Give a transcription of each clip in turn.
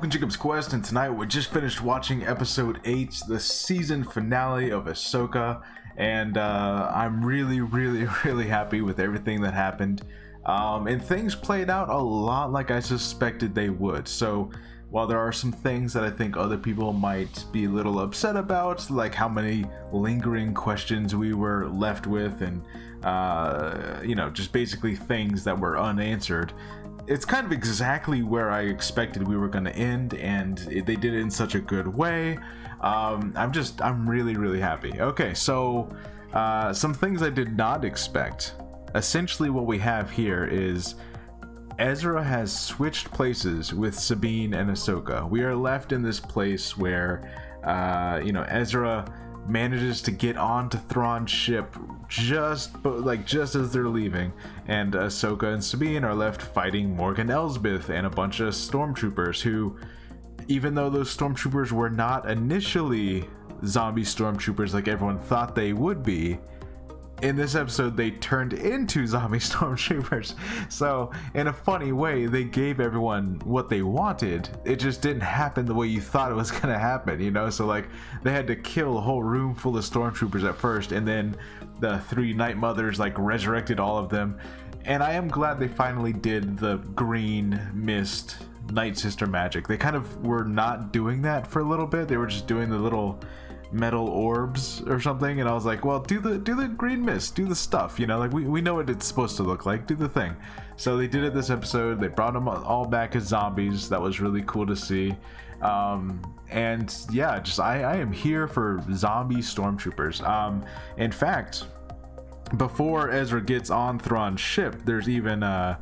welcome to Jacob's Quest, and tonight we just finished watching episode 8, the season finale of Ahsoka, and I'm really happy with everything that happened, and things played out a lot like I suspected they would. So while there are some things that I think other people might be a little upset about, like how many lingering questions we were left with, and just basically things that were unanswered, it's kind of exactly where I expected we were going to end, and they did it in such a good way. I'm really happy. Okay, so some things I did not expect. Essentially what we have here is Ezra has switched places with Sabine and Ahsoka. We are left in this place where Ezra manages to get onto Thrawn's ship just as they're leaving, and Ahsoka and Sabine are left fighting Morgan Elsbeth and a bunch of stormtroopers who, even though those stormtroopers were not initially zombie stormtroopers like everyone thought they would be, in this episode they turned into zombie stormtroopers. So in a funny way, they gave everyone what they wanted. It just didn't happen the way you thought it was gonna happen, so like they had to kill a whole room full of stormtroopers at first, and then the 3 Night Mothers resurrected all of them. And I am glad they finally did the green mist Night Sister magic. They kind of were not doing that for a little bit. They were just doing the little metal orbs or something, and I was like, well, do the green mist, do the stuff, we know what it's supposed to look like, do the thing. So they did it this episode. They brought them all back as zombies. That was really cool to see. And yeah, I am here for zombie stormtroopers. In fact, before Ezra gets on Thrawn's ship, there's even a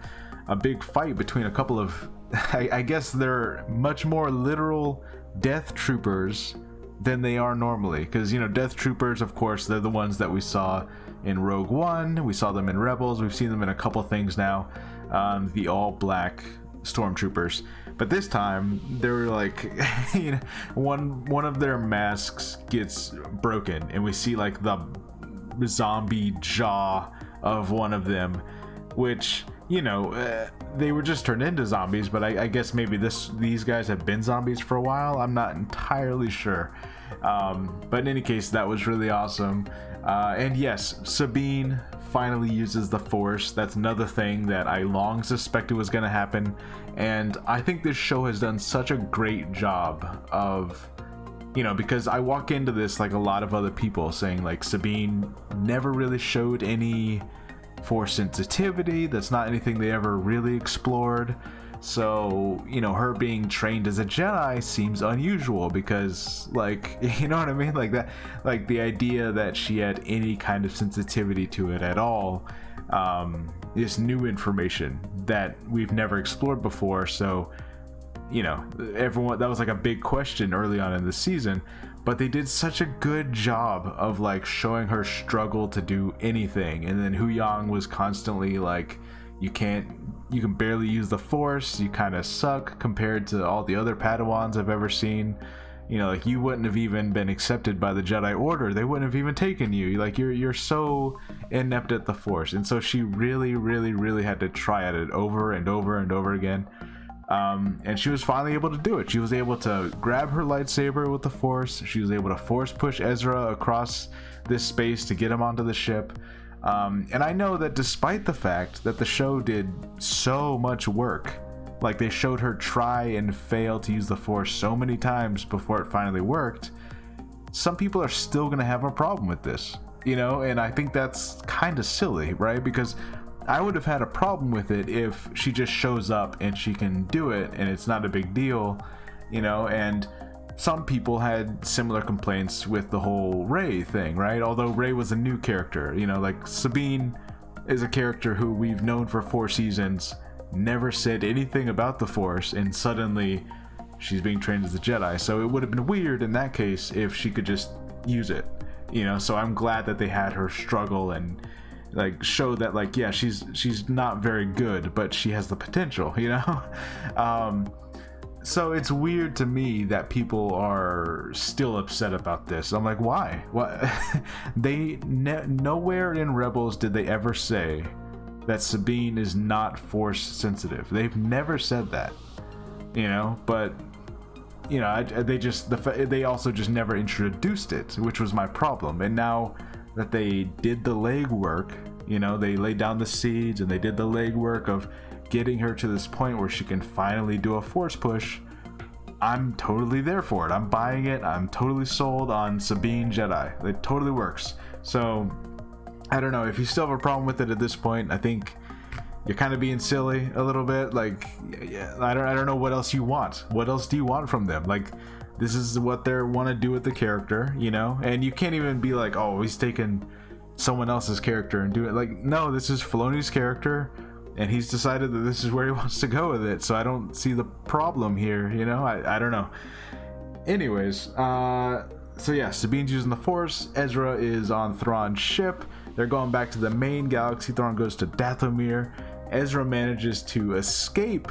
big fight between a couple of I guess they're much more literal death troopers than they are normally, because death troopers, of course, they're the ones that we saw in Rogue One, we saw them in Rebels, we've seen them in a couple things now, the all black stormtroopers. But this time they're like one of their masks gets broken, and we see like the zombie jaw of one of them, which they were just turned into zombies, but I guess maybe these guys have been zombies for a while. I'm not entirely sure. But in any case, that was really awesome. And yes, Sabine finally uses the Force. That's another thing that I long suspected was going to happen. And I think this show has done such a great job of, because I walk into this like a lot of other people saying like Sabine never really showed any Force sensitivity. That's not anything they ever really explored. So her being trained as a Jedi seems unusual, because you know what I mean, like that, like the idea that she had any kind of sensitivity to it at all is new information that we've never explored before. So everyone, that was like a big question early on in the season, but they did such a good job of showing her struggle to do anything. And then Hu Yang was constantly like, you can barely use the Force, you kind of suck compared to all the other Padawans I've ever seen. You wouldn't have even been accepted by the Jedi Order. They wouldn't have even taken you. You're so inept at the Force. And so she really had to try at it over and over again. And she was finally able to do it. She was able to grab her lightsaber with the Force. She was able to Force push Ezra across this space to get him onto the ship. And I know that despite the fact that the show did so much work, like they showed her try and fail to use the Force so many times before it finally worked, some people are still going to have a problem with this, and I think that's kind of silly, right? Because I would have had a problem with it if she just shows up and she can do it and it's not a big deal, and some people had similar complaints with the whole Rey thing, right? Although Rey was a new character, like Sabine is a character who we've known for 4 seasons, never said anything about the Force, and suddenly she's being trained as a Jedi. So it would have been weird in that case if she could just use it, so I'm glad that they had her struggle and show that yeah, she's not very good, but she has the potential, So it's weird to me that people are still upset about this. I'm like, why? What? Nowhere in Rebels did they ever say that Sabine is not Force sensitive. They've never said that, but they also just never introduced it, which was my problem. And now that they did the legwork, they laid down the seeds and they did the legwork of getting her to this point where she can finally do a force push, I'm totally there for it. I'm buying it. I'm totally sold on Sabine Jedi. It totally works. So I don't know if you still have a problem with it at this point. I think you're kind of being silly a little bit. Like, yeah, I don't know what else you want. What else do you want from them? Like, this is what they want to do with the character, and you can't even be like, oh, he's taking someone else's character and do it. Like, no, this is Filoni's character, and he's decided that this is where he wants to go with it. So I don't see the problem here. I don't know. Anyways, so yeah, Sabine's using the Force. Ezra is on Thrawn's ship. They're going back to the main galaxy. Thrawn goes to Dathomir. Ezra manages to escape,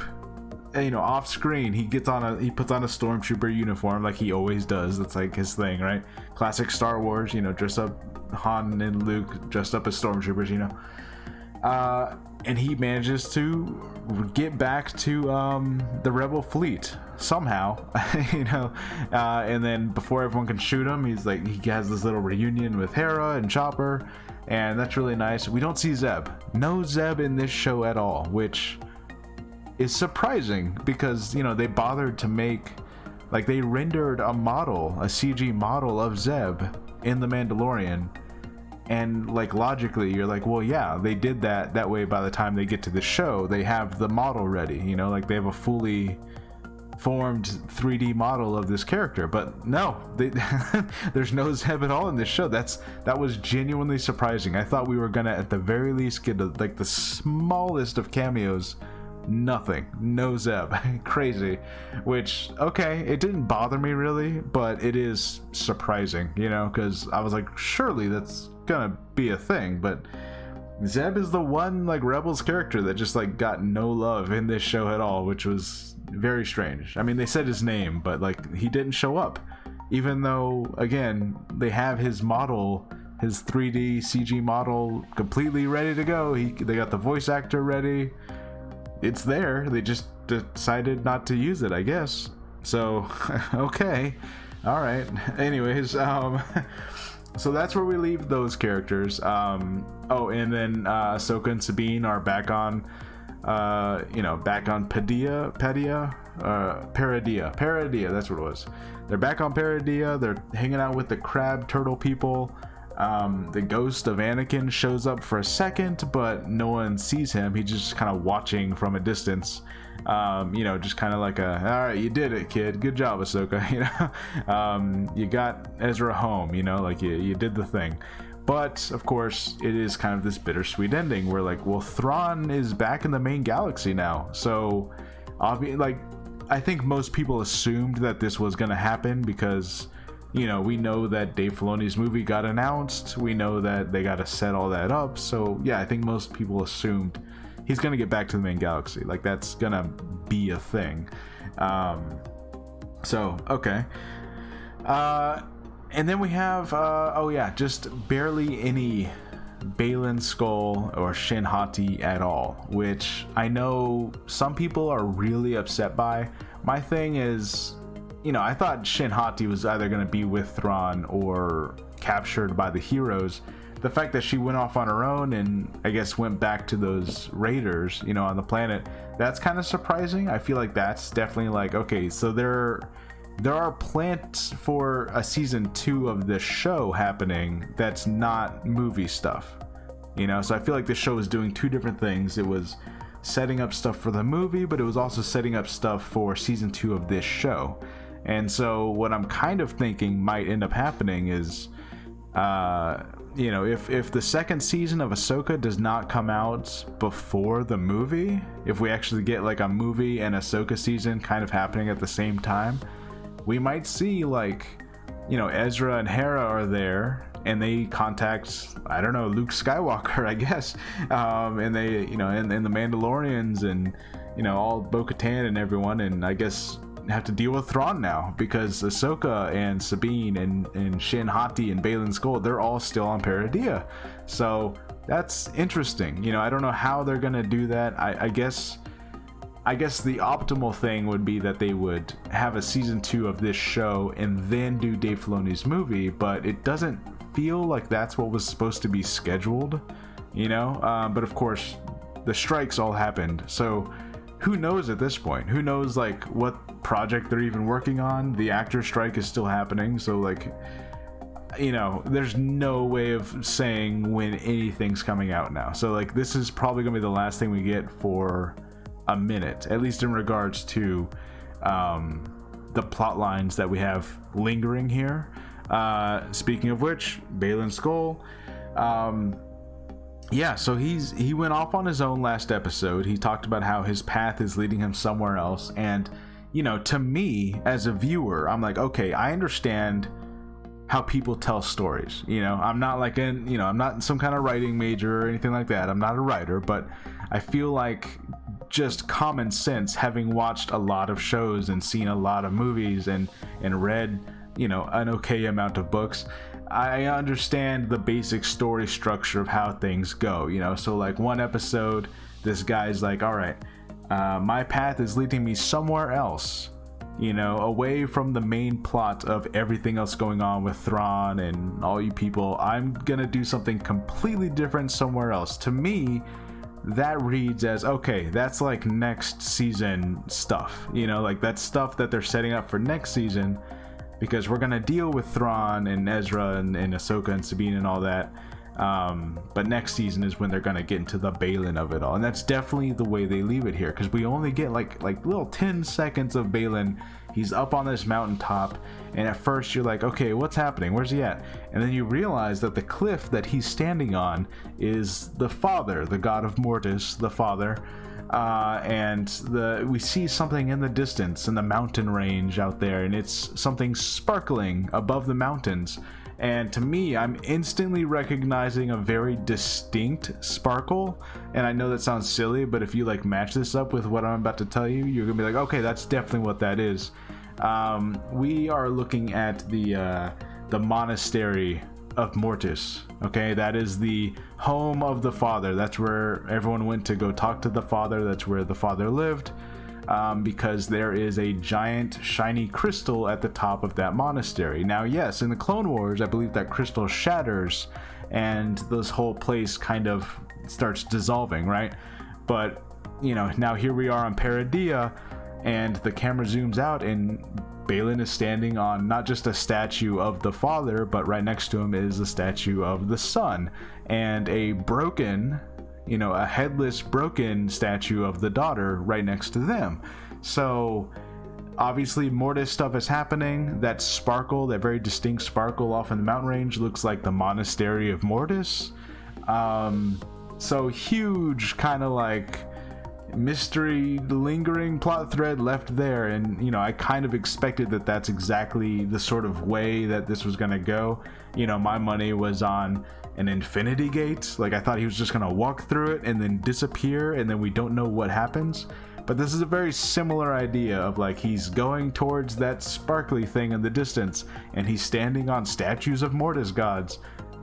off screen. He puts on a stormtrooper uniform like he always does. That's like his thing, right? Classic Star Wars, dress up. Han and Luke dressed up as stormtroopers, and he manages to get back to the rebel fleet somehow, and then before everyone can shoot him, he has this little reunion with Hera and Chopper, and that's really nice. We don't see Zeb. No Zeb in this show at all, which is surprising because they bothered to make, they rendered a CG model of Zeb in The Mandalorian, and logically you're like, well, yeah, they did that way. By the time they get to the show, they have the model ready, they have a fully formed 3D model of this character. But no, there's no Zeb at all in this show. That was genuinely surprising. I thought we were gonna at the very least get the smallest of cameos. Nothing. No Zeb. Crazy. Which, okay, it didn't bother me really, but it is surprising, because I was like, surely that's gonna be a thing. But Zeb is the one Rebels character that just got no love in this show at all, which was very strange. I mean, they said his name, but he didn't show up, even though, again, they have his model, his 3D CG model completely ready to go. They got the voice actor ready. It's there. They just decided not to use it, I guess. So, okay. All right. Anyways, so that's where we leave those characters. And then Ahsoka and Sabine are back on, back on Peridea. That's what it was. They're back on Peridea. They're hanging out with the crab turtle people. The ghost of Anakin shows up for a second, but no one sees him. He's just kind of watching from a distance. Just kind of like all right, you did it, kid. Good job, Ahsoka. You got Ezra home. You did the thing. But of course, it is kind of this bittersweet ending where well, Thrawn is back in the main galaxy now. So, I think most people assumed that this was going to happen because, we know that Dave Filoni's movie got announced. We know that they got to set all that up. So yeah, I think most people assumed he's going to get back to the main galaxy. That's going to be a thing. So, okay. And then we have, just barely any Baylan Skoll or Shin Hati at all, which I know some people are really upset by. My thing is, I thought Shin Hati was either going to be with Thrawn or captured by the heroes. The fact that she went off on her own and I guess went back to those raiders, on the planet, that's kind of surprising. I feel like that's definitely okay, so there are plans for a season 2 of this show happening that's not movie stuff, so I feel like this show is doing two different things. It was setting up stuff for the movie, but it was also setting up stuff for season 2 of this show. And so what I'm kind of thinking might end up happening is, if the second season of Ahsoka does not come out before the movie, if we actually get a movie and Ahsoka season kind of happening at the same time, we might see Ezra and Hera are there and they contact, I don't know, Luke Skywalker, I guess, and they, and the Mandalorians and, all Bo-Katan and everyone, and I guess have to deal with Thrawn now because Ahsoka and Sabine and Shin Hati and Baylan Skoll, they're all still on Peridea. So that's interesting. I don't know how they're gonna do that. I guess I guess the optimal thing would be that they would have a season 2 of this show and then do Dave Filoni's movie, but it doesn't feel like that's what was supposed to be scheduled, you know? But of course, the strikes all happened, so who knows at this point? Who knows like what project they're even working on? The actor strike is still happening, so like, you know, there's no way of saying when anything's coming out now. So like, this is probably gonna be the last thing we get for a minute, at least in regards to the plot lines that we have lingering here. Speaking of which, Baylan Skoll, yeah, so he went off on his own last episode. He talked about how his path is leading him somewhere else, and you know, to me as a viewer, I'm like, okay, I understand how people tell stories. You know, I'm not like I'm not some kind of writing major or anything like that. I'm not a writer, but I feel like just common sense, having watched a lot of shows and seen a lot of movies and read, you know, an okay amount of books, I understand the basic story structure of how things go, you know. So like one episode, this guy's like, all right, my path is leading me somewhere else, you know, away from the main plot of everything else going on with Thrawn and all you people. I'm gonna do something completely different somewhere else. To me, that reads as, okay, that's like next season stuff, you know, like that's stuff that they're setting up for next season, because we're gonna deal with Thrawn and Ezra and Ahsoka and Sabine and all that, but next season is when they're gonna get into the Baylan of it all, and that's definitely the way they leave it here, because we only get like little 10 seconds of Baylan. He's up on this mountaintop, and at first you're like, okay, what's happening? Where's he at? And then you realize that the cliff that he's standing on is the Father, the god of Mortis, the Father, and we see something in the distance in the mountain range out there, and it's something sparkling above the mountains. And to me, I'm instantly recognizing a very distinct sparkle. And I know that sounds silly, but if you like match this up with what I'm about to tell you, you're gonna be like, okay, that's definitely what that is. We are looking at the monastery of Mortis. Okay, that is the home of the Father. That's where everyone went to go talk to the Father. That's where the Father lived. Because there is a giant shiny crystal at the top of that monastery. Now, yes, in the Clone Wars, I believe that crystal shatters and this whole place kind of starts dissolving, right? But, you know, now here we are on Paradia, and the camera zooms out, and Baylan is standing on not just a statue of the Father, but right next to him is a statue of the Son, and a broken, you know, a headless, broken statue of the daughter right next to them. So obviously Mortis stuff is happening. That sparkle, that very distinct sparkle off in the mountain range, looks like the monastery of Mortis. So huge kind of like mystery lingering plot thread left there, and you know, I kind of expected that that's exactly the sort of way that this was going to go. You know, my money was on an infinity gate. Like, I thought he was just gonna walk through it and then disappear, and then we don't know what happens. But this is a very similar idea of like, he's going towards that sparkly thing in the distance, and he's standing on statues of Mortis gods,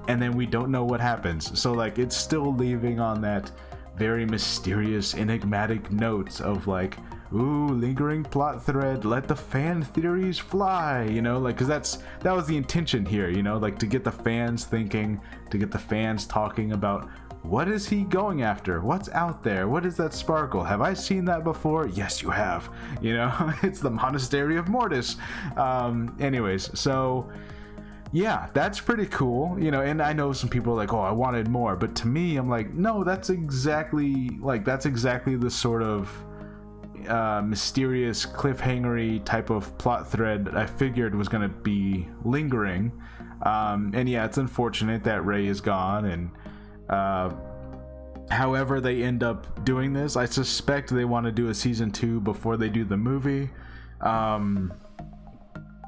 and then we don't know what happens. So like, it's still leaving on that very mysterious, enigmatic note of like, ooh, lingering plot thread, let the fan theories fly, you know, like, because that was the intention here, you know, like to get the fans thinking, to get the fans talking about what is he going after, what's out there, what is that sparkle, have I seen that before? Yes, you have, you know. It's the monastery of Mortis. Anyways, so yeah, that's pretty cool, you know. And I know some people are like, oh, I wanted more, but to me, I'm like, no, that's exactly the sort of mysterious cliffhangery type of plot thread I figured was going to be lingering. And yeah, it's unfortunate that Rey is gone, and however they end up doing this, I suspect they want to do a season 2 before they do the movie.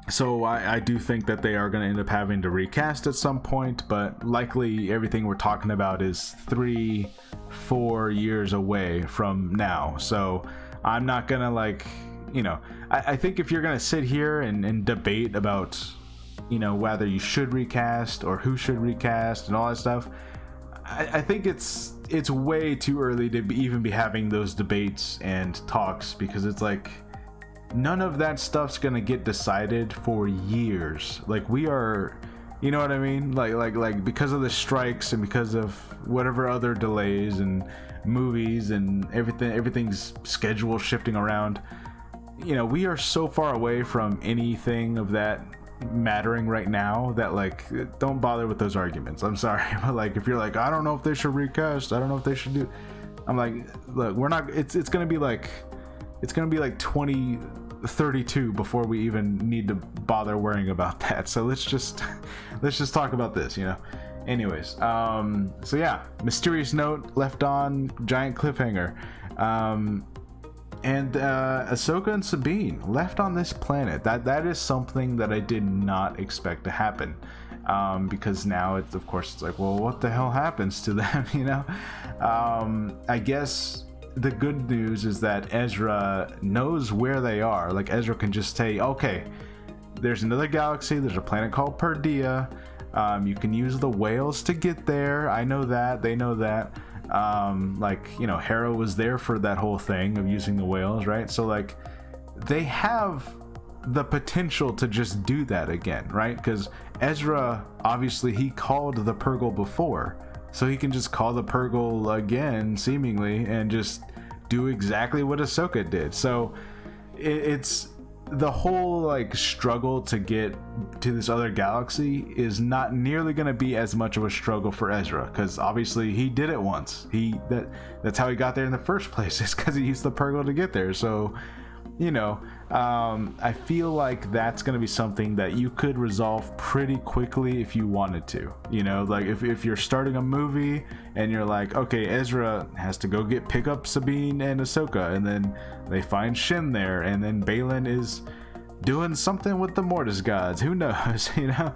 So I do think that they are going to end up having to recast at some point, but likely everything we're talking about is 3-4 years away from now. So I'm not gonna, like, you know, I think if you're gonna sit here and debate about, you know, whether you should recast or who should recast and all that stuff, I think it's way too early to even be having those debates and talks, because it's like none of that stuff's gonna get decided for years. Like, we are, you know what I mean? Like because of the strikes and because of whatever other delays and movies and everything's schedule shifting around. You know, we are so far away from anything of that mattering right now that, like, don't bother with those arguments. I'm sorry, but like, if you're like, I don't know if they should recast, I don't know if they should do, I'm like, look, we're not, it's gonna be like 2032 before we even need to bother worrying about that. So let's just talk about this, you know. Anyways, so yeah, mysterious note left on, giant cliffhanger. And Ahsoka and Sabine left on this planet. That is something that I did not expect to happen, because now it's, of course, it's like, well, what the hell happens to them, you know? I guess the good news is that Ezra knows where they are. Like, Ezra can just say, okay, there's another galaxy, there's a planet called Perdia, you can use the whales to get there. I know that, they know that. Like, you know, Hera was there for that whole thing of using the whales, right? So like, they have the potential to just do that again, right? Because Ezra, obviously, he called the Purgle before, so he can just call the Purgle again, seemingly, and just do exactly what Ahsoka did. So it's the whole like struggle to get to this other galaxy is not nearly going to be as much of a struggle for Ezra, because obviously he did it once. That's how he got there in the first place, is because he used the Purgle to get there. So, you know, I feel like that's going to be something that you could resolve pretty quickly if you wanted to. You know, like if you're starting a movie and you're like, okay, Ezra has to go pick up Sabine and Ahsoka, and then they find Shin there, and then Balin is doing something with the Mortis gods. Who knows, you know?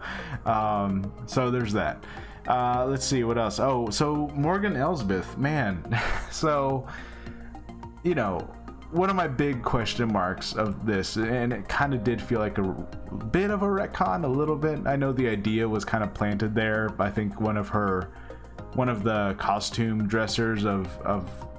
So there's that. Let's see what else. Oh, so Morgan Elsbeth, man. So, you know, one of my big question marks of this, and it kind of did feel like a bit of a retcon, a little bit. I know the idea was kind of planted there. I think one of the costume dressers of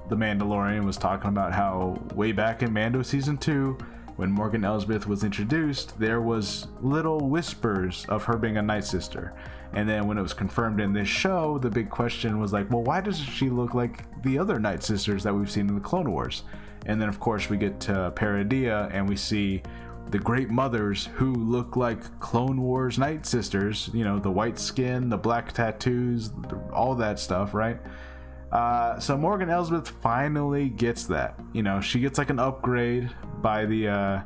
The Mandalorian was talking about how way back in Mando season 2, when Morgan Elsbeth was introduced, there was little whispers of her being a Night Sister. And then when it was confirmed in this show, the big question was like, well, why doesn't she look like the other Night Sisters that we've seen in the Clone Wars? And then, of course, we get to Paradia and we see the Great Mothers who look like Clone Wars Night Sisters. You know, the white skin, the black tattoos, all that stuff, right? So Morgan Elsbeth finally gets that. You know, she gets like an upgrade by the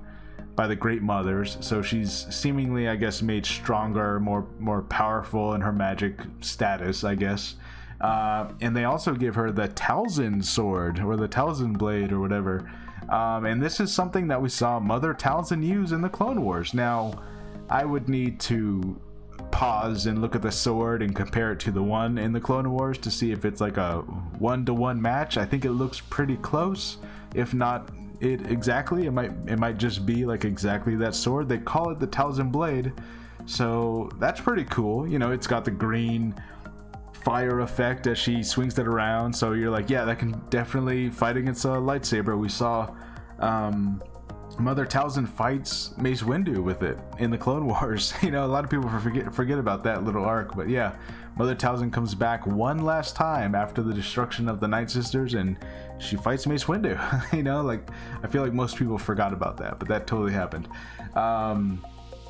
Great Mothers. So she's seemingly, I guess, made stronger, more powerful in her magic status, I guess. And they also give her the Talzin sword, or the Talzin blade, or whatever. And this is something that we saw Mother Talzin use in the Clone Wars. Now, I would need to pause and look at the sword and compare it to the one in the Clone Wars to see if it's like a 1-to-1 match. I think it looks pretty close, if not it exactly. It might just be like exactly that sword. They call it the Talzin blade, so that's pretty cool. You know, it's got the green fire effect as she swings it around, so you're like, yeah, that can definitely fight against a lightsaber. We saw Mother Talzin fights Mace Windu with it in the Clone Wars. You know, a lot of people forget about that little arc, but yeah, Mother Talzin comes back one last time after the destruction of the Night Sisters, and she fights Mace Windu. You know, like, I feel like most people forgot about that, but that totally happened.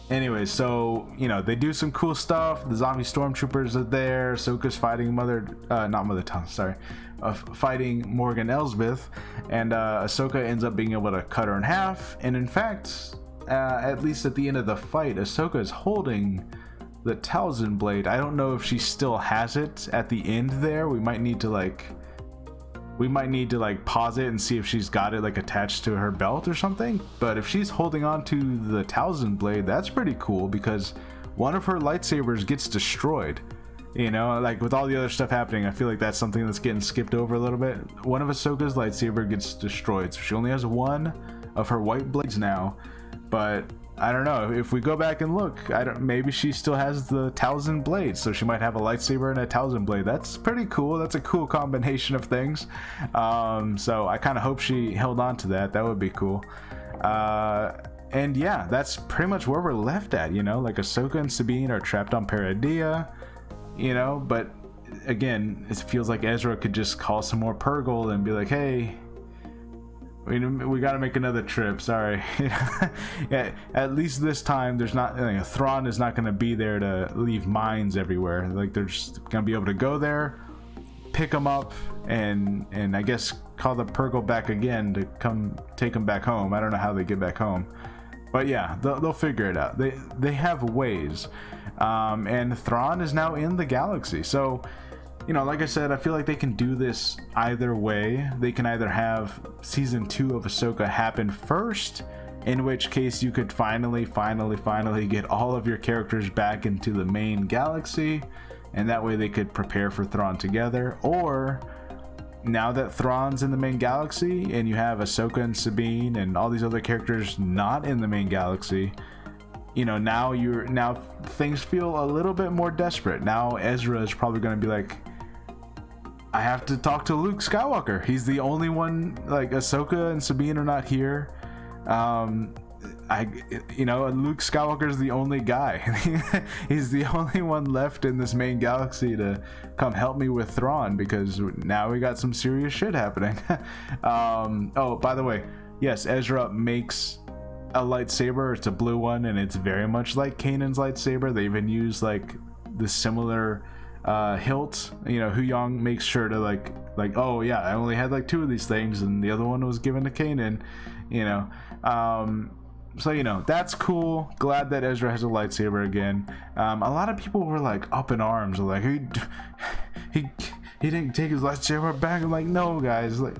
Anyway, so, you know, they do some cool stuff. The zombie stormtroopers are there. Ahsoka's fighting fighting Morgan Elsbeth, and Ahsoka ends up being able to cut her in half. And in fact, at least at the end of the fight, Ahsoka is holding the Talzin blade. I don't know if she still has it at the end there. We might need to pause it and see if she's got it like attached to her belt or something. But if she's holding on to the Talzin blade, that's pretty cool, because one of her lightsabers gets destroyed. You know, like with all the other stuff happening, I feel like that's something that's getting skipped over a little bit. One of Ahsoka's lightsaber gets destroyed, so she only has one of her white blades now. But I don't know if we go back and look. Maybe she still has the Talzin blade, so she might have a lightsaber and a Talzin blade. That's pretty cool. That's a cool combination of things. So I kind of hope she held on to that. That would be cool. And yeah, that's pretty much where we're left at. Like Ahsoka and Sabine are trapped on Paradia. But again, it feels like Ezra could just call some more Purgle and be like, hey, we got to make another trip. Sorry. Yeah, at least this time there's not, Thrawn is not going to be there to leave mines everywhere. Like they're just going to be able to go there, pick them up, and I guess call the Purgle back again to come take them back home. I don't know how they get back home, but yeah, they'll figure it out. They have ways. And Thrawn is now in the galaxy, so like I said, I feel like they can do this either way. They can either have season 2 of Ahsoka happen first, in which case you could finally get all of your characters back into the main galaxy, and that way they could prepare for Thrawn together. Or now that Thrawn's in the main galaxy and you have Ahsoka and Sabine and all these other characters not in the main galaxy, now things feel a little bit more desperate. Now Ezra is probably going to be like, I have to talk to Luke Skywalker. He's the only one. Like Ahsoka and Sabine are not here. Luke Skywalker is the only guy. He's the only one left in this main galaxy to come help me with Thrawn, because now we got some serious shit happening. Oh, by the way, yes, Ezra makes a lightsaber. It's a blue one, and it's very much like Kanan's lightsaber. They even use like the similar hilt. Huyang makes sure to like oh yeah, I only had like 2 of these things and the other one was given to Kanan. So that's cool. Glad that Ezra has a lightsaber again. A lot of people were like up in arms, like he didn't take his lightsaber back. I'm like, no guys, like,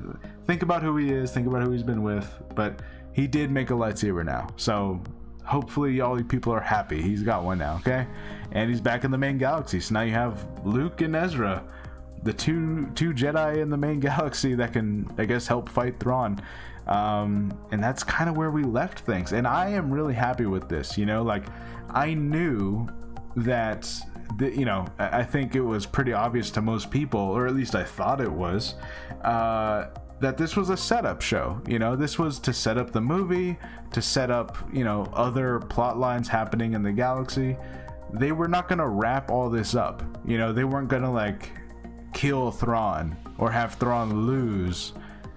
think about who he is, think about who he's been with. But he did make a lightsaber now, so hopefully all you people are happy. He's got one now, okay? And he's back in the main galaxy. So now you have Luke and Ezra, the two Jedi in the main galaxy that can, I guess, help fight Thrawn. And that's kind of where we left things. And I am really happy with this. Like I knew that, I think it was pretty obvious to most people, or at least I thought it was, that this was a setup show. This was to set up the movie, to set up, other plot lines happening in the galaxy. They were not going to wrap all this up. They weren't going to like kill Thrawn or have Thrawn lose.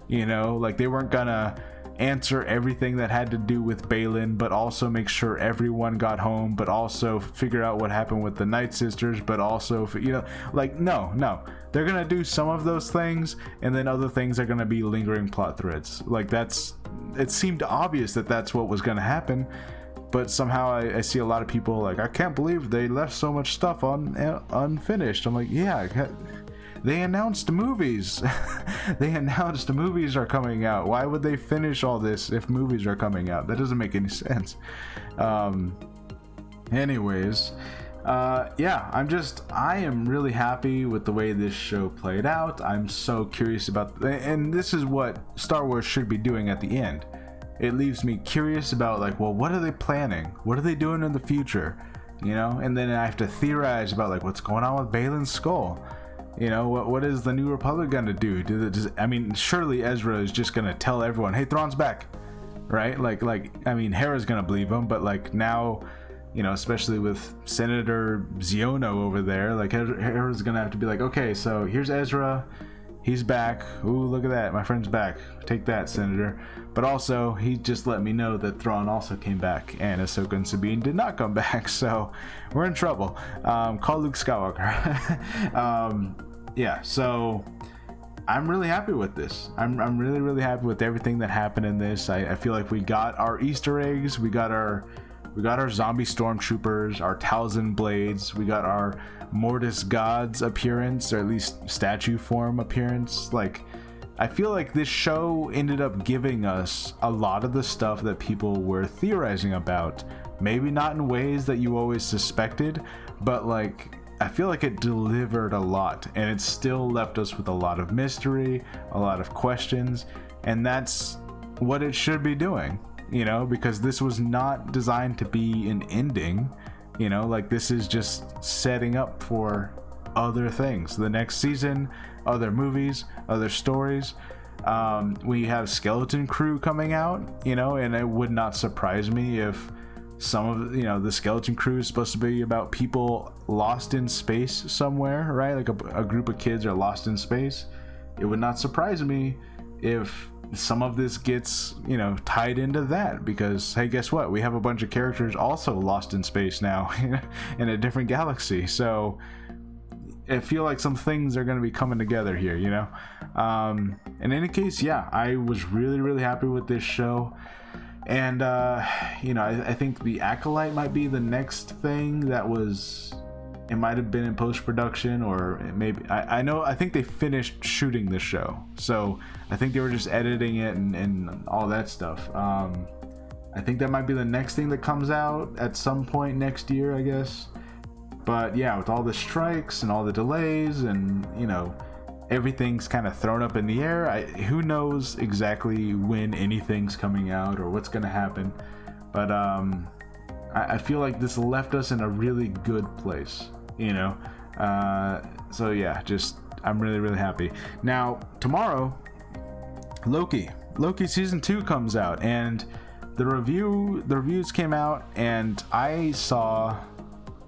Like they weren't going to answer everything that had to do with Baylan, but also make sure everyone got home, but also figure out what happened with the Night Sisters, but also, no. They're going to do some of those things, and then other things are going to be lingering plot threads. Like it seemed obvious that that's what was going to happen, but somehow I see a lot of people like, I can't believe they left so much stuff unfinished. I'm like, yeah, they announced movies. They announced movies are coming out. Why would they finish all this if movies are coming out? That doesn't make any sense. Anyways, I am really happy with the way this show played out. I'm so curious about, and this is what Star Wars should be doing at the end. It leaves me curious about like, well, what are they planning? What are they doing in the future? And then I have to theorize about like what's going on with Baylan's skull. What is the New Republic gonna do? Surely Ezra is just gonna tell everyone, hey, Thrawn's back, right? Hera's gonna believe him, but like now, especially with Senator Ziono over there, like Hera's gonna have to be like, okay, so here's Ezra, he's back. Ooh, look at that, my friend's back. Take that, Senator. But also, he just let me know that Thrawn also came back, and Ahsoka and Sabine did not come back, so we're in trouble. Call Luke Skywalker. So I'm really happy with this. I'm really, really happy with everything that happened in this. I feel like we got our Easter eggs, we got our zombie stormtroopers, our Talzin blades, we got our Mortis gods appearance, or at least statue form appearance. Like, I feel like this show ended up giving us a lot of the stuff that people were theorizing about. Maybe not in ways that you always suspected, but like, I feel like it delivered a lot, and it still left us with a lot of mystery, a lot of questions, and that's what it should be doing. you know, because this was not designed to be an ending, you know, like this is just setting up for other things, the next season, other movies, other stories. We have Skeleton Crew coming out, you know, and it would not surprise me if some of, you know, the Skeleton Crew is supposed to be about people lost in space somewhere, right? Like a group of kids are lost in space. It would not surprise me if some of this gets, you know, tied into that, because hey, guess what, we have a bunch of characters also lost in space now in a different galaxy. So I feel like some things are going to be coming together here, you know. In any case, yeah, I was really happy with this show. And you know, I think the Acolyte might be the next thing that was, it might have been in post-production, or maybe I think they finished shooting this show, so I think they were just editing it and all that stuff. I think that might be the next thing that comes out at some point next year, I guess. But yeah, with all the strikes and all the delays, and you know, everything's kind of thrown up in the air. Who knows exactly when anything's coming out or what's going to happen. But I feel like this left us in a really good place, you know. So yeah, just I'm really happy. Now tomorrow, Loki season 2 comes out, and the reviews came out, and I saw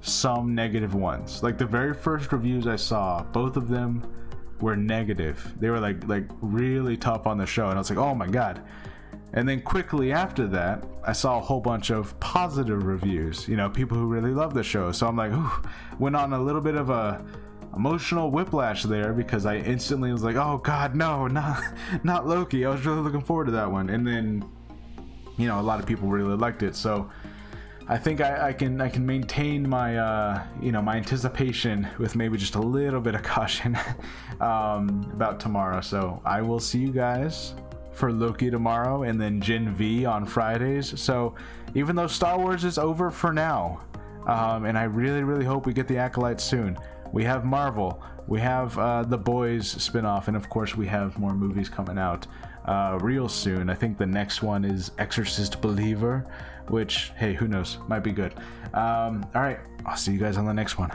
some negative ones. Like the very first reviews I saw, both of them were negative. They were like really tough on the show, and I was like, oh my god. And then quickly after that, I saw a whole bunch of positive reviews, you know, people who really love the show. So I'm like, ooh, went on a little bit of a emotional whiplash there, because I instantly was like, oh god, no, not Loki. I was really looking forward to that one. And then, you know, a lot of people really liked it. So I think I can maintain my you know, my anticipation with maybe just a little bit of caution about tomorrow. So I will see you guys for Loki tomorrow, and then Gen V on Fridays. So even though Star Wars is over for now, and I really hope we get the Acolyte soon, we have Marvel, we have the Boys spinoff, and of course we have more movies coming out real soon. I think the next one is Exorcist Believer, which, hey, who knows, might be good. All right, I'll see you guys on the next one.